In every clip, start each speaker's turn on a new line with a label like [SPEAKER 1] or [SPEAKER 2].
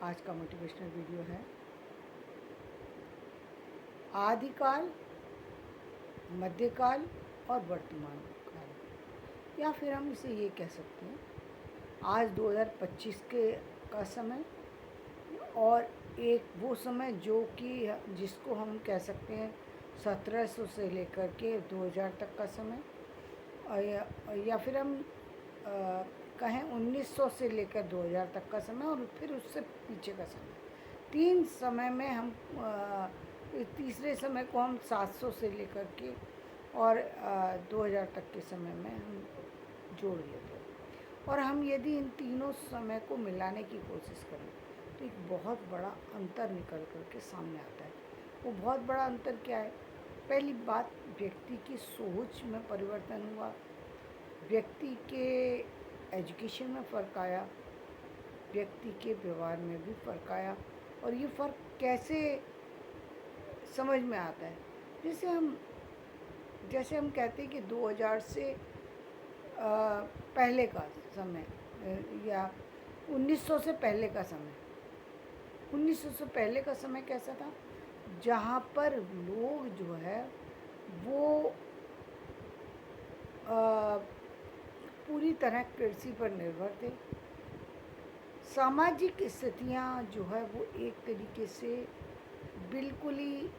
[SPEAKER 1] आज का motivational video है आदिकाल, मध्यकाल और वर्तमान काल, या फिर हम इसे ये कह सकते हैं आज 2025 का समय और एक वो समय जो कि जिसको हम कह सकते हैं 1700 से लेकर के 2000 तक का समय, या फिर हम कहें 1900 से लेकर 2000 तक का समय और फिर उससे पीछे का समय। तीन समय में हम तीसरे समय को हम 700 से लेकर के और 2000 तक के समय में हम जोड़ लेते हैं। और हम यदि इन तीनों समय को मिलाने की कोशिश करें तो एक बहुत बड़ा अंतर निकल कर के सामने आता है। वो बहुत बड़ा अंतर क्या है? पहली बात, व्यक्ति की सोच में परिवर्तन हुआ, व्यक्ति के एजुकेशन में फ़र्क आया, व्यक्ति के व्यवहार में भी फ़र्क आया। और ये फ़र्क कैसे समझ में आता है? जैसे हम कहते हैं कि 2000 से पहले का समय या 1900 से पहले का समय। 1900 से पहले का समय कैसा था? जहाँ पर लोग जो है वो पूरी तरह कृषि पर निर्भर थे। सामाजिक स्थितियाँ जो है वो एक तरीके से बिल्कुल ही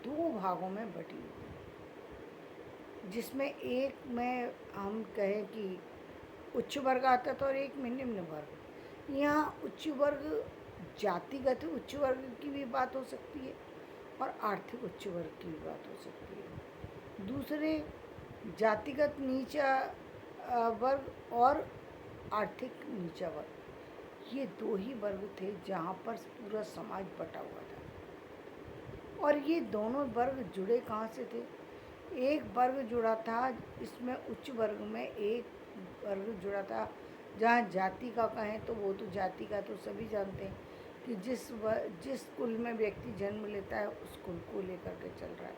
[SPEAKER 1] दो भागों में बटी हुई थी, जिसमें एक में हम कहें कि उच्च वर्ग आता था और एक में निम्न वर्ग। यहाँ उच्च वर्ग जातिगत उच्च वर्ग की भी बात हो सकती है और आर्थिक उच्च वर्ग की भी बात हो सकती है। दूसरे जातिगत नीचा वर्ग और आर्थिक नीचा वर्ग, ये दो ही वर्ग थे जहाँ पर पूरा समाज बटा हुआ था। और ये दोनों वर्ग जुड़े कहाँ से थे? एक वर्ग जुड़ा था, इसमें उच्च वर्ग में एक वर्ग जुड़ा था जहाँ जाति का कहें तो वो तो जाति का तो सभी जानते हैं कि जिस कुल में व्यक्ति जन्म लेता है उस कुल को लेकर के चल रहा है,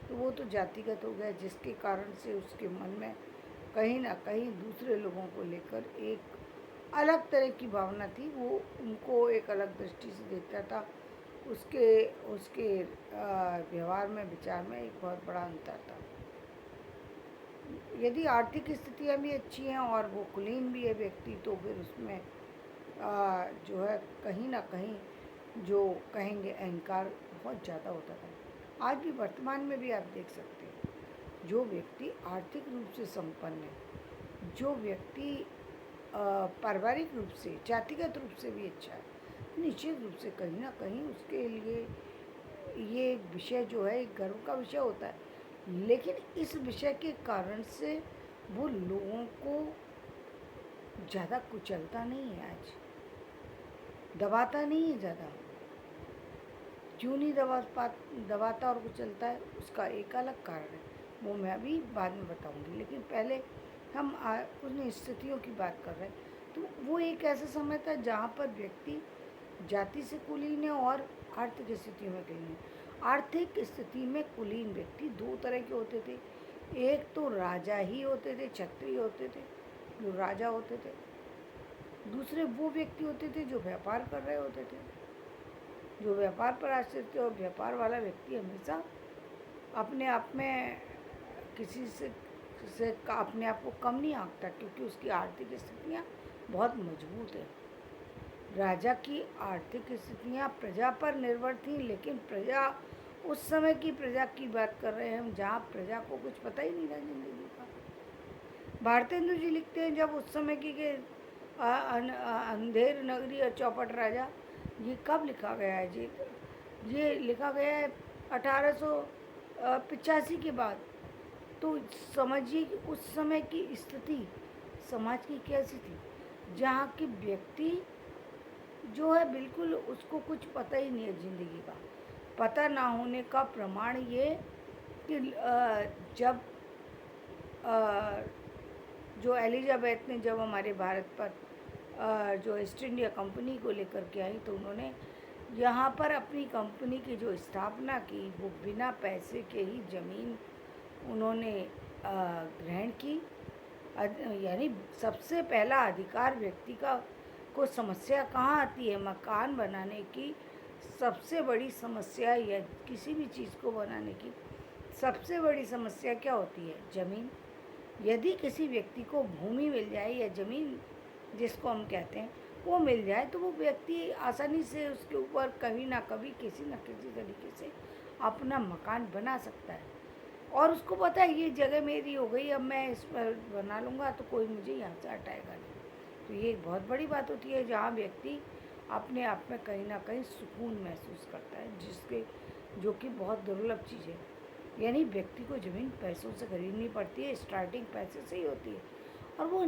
[SPEAKER 1] तो वो तो जातिगत हो गया, जिसके कारण से उसके मन में कहीं ना कहीं दूसरे लोगों को लेकर एक अलग तरह की भावना थी। वो उनको एक अलग दृष्टि से देखता था। उसके व्यवहार में, विचार में एक बहुत बड़ा अंतर था। यदि आर्थिक स्थितियाँ भी अच्छी हैं और वो कुलीन भी है व्यक्ति, तो फिर उसमें जो है कहीं ना कहीं जो कहेंगे अहंकार बहुत ज़्यादा होता था। आज भी वर्तमान में भी आप देख सकते हैं, जो व्यक्ति आर्थिक रूप से संपन्न है, जो व्यक्ति पारिवारिक रूप से, जातिगत रूप से भी अच्छा है, निश्चित रूप से कहीं ना कहीं उसके लिए ये एक विषय जो है एक गर्व का विषय होता है। लेकिन इस विषय के कारण से वो लोगों को ज़्यादा कुचलता नहीं है, आज दबाता नहीं है ज़्यादा। क्यों नहीं दबाता और कुचलता है, उसका एक अलग कारण है, वो मैं अभी बाद में बताऊंगी। लेकिन पहले हम उन स्थितियों की बात कर रहे हैं। तो वो एक ऐसा समय था जहाँ पर व्यक्ति जाति से कुलीन है और आर्थिक स्थितियों में कुलीन है। आर्थिक स्थिति में कुलीन व्यक्ति दो तरह के होते थे। एक तो राजा ही होते थे, क्षत्रिय होते थे, जो राजा होते थे। दूसरे वो व्यक्ति होते थे जो व्यापार कर रहे होते थे, जो व्यापार पर आश्रित थे। और व्यापार वाला व्यक्ति हमेशा अपने आप में किसी से अपने आप को कम नहीं आंकता, क्योंकि उसकी आर्थिक स्थितियाँ बहुत मजबूत है। राजा की आर्थिक स्थितियाँ प्रजा पर निर्भर थी, लेकिन प्रजा, उस समय की प्रजा की बात कर रहे हैं हम, जहाँ प्रजा को कुछ पता ही नहीं था जिंदगी का। भारतेंदु जी लिखते हैं, जब उस समय की के अंधेर नगरी और चौपट राजा, ये कब लिखा गया है जी? ये लिखा गया है 1885 के बाद। तो समझिए कि उस समय की स्थिति समाज की कैसी थी, जहाँ की व्यक्ति जो है बिल्कुल उसको कुछ पता ही नहीं है ज़िंदगी का। पता ना होने का प्रमाण ये कि जब जो एलिजाबेथ ने जब हमारे भारत पर जो ईस्ट इंडिया कंपनी को लेकर के आई, तो उन्होंने यहाँ पर अपनी कंपनी की जो स्थापना की, वो बिना पैसे के ही ज़मीन उन्होंने ग्रहण की। यानी सबसे पहला अधिकार व्यक्ति का को समस्या कहाँ आती है? मकान बनाने की सबसे बड़ी समस्या या किसी भी चीज़ को बनाने की सबसे बड़ी समस्या क्या होती है? ज़मीन। यदि किसी व्यक्ति को भूमि मिल जाए या ज़मीन जिसको हम कहते हैं वो मिल जाए तो वो व्यक्ति आसानी से उसके ऊपर कभी ना कभी किसी न किसी तरीके से अपना मकान बना सकता है और उसको पता है ये जगह मेरी हो गई, अब मैं इस पर बना लूँगा तो कोई मुझे यहाँ से हटाएगा नहीं। तो ये एक बहुत बड़ी बात होती है जहाँ व्यक्ति अपने आप में कहीं ना कहीं सुकून महसूस करता है, जिसके जो कि बहुत दुर्लभ चीज़ है। यानी व्यक्ति को ज़मीन पैसों से खरीदनी पड़ती है, स्टार्टिंग पैसे से ही होती है और वो